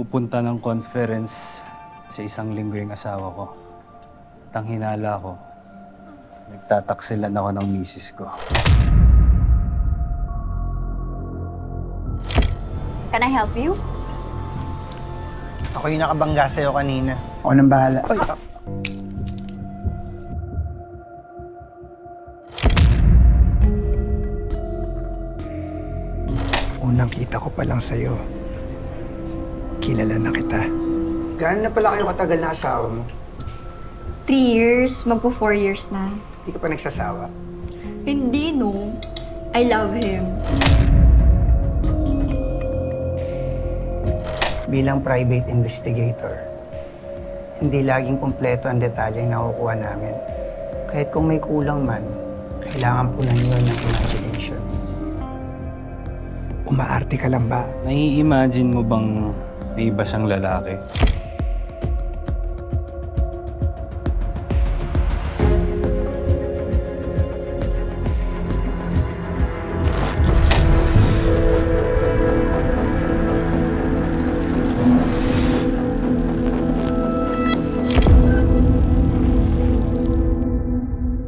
pupunta ng conference sa isang linggo yung asawa ko. At ang hinala ko, nagtataksilan ako ng misis ko. Can I help you? Ako yung nakabangga sa'yo kanina. Ako nang bahala. Ay, Unang kita ko pa lang sa'yo. Kilala na kita. gaano na pala kayo katagal na asawa mo? 3 years, magpo 4 years na. Hindi ka pa nagsasawa? Hindi, no. I love him. Bilang private investigator, hindi laging kumpleto ang detalyeng nakukuha namin. Kahit kung may kulang man, kailangan punan yun ng imaginations. Umaarte ka lang ba? Nai-imagine mo bang may iba siyang lalaki?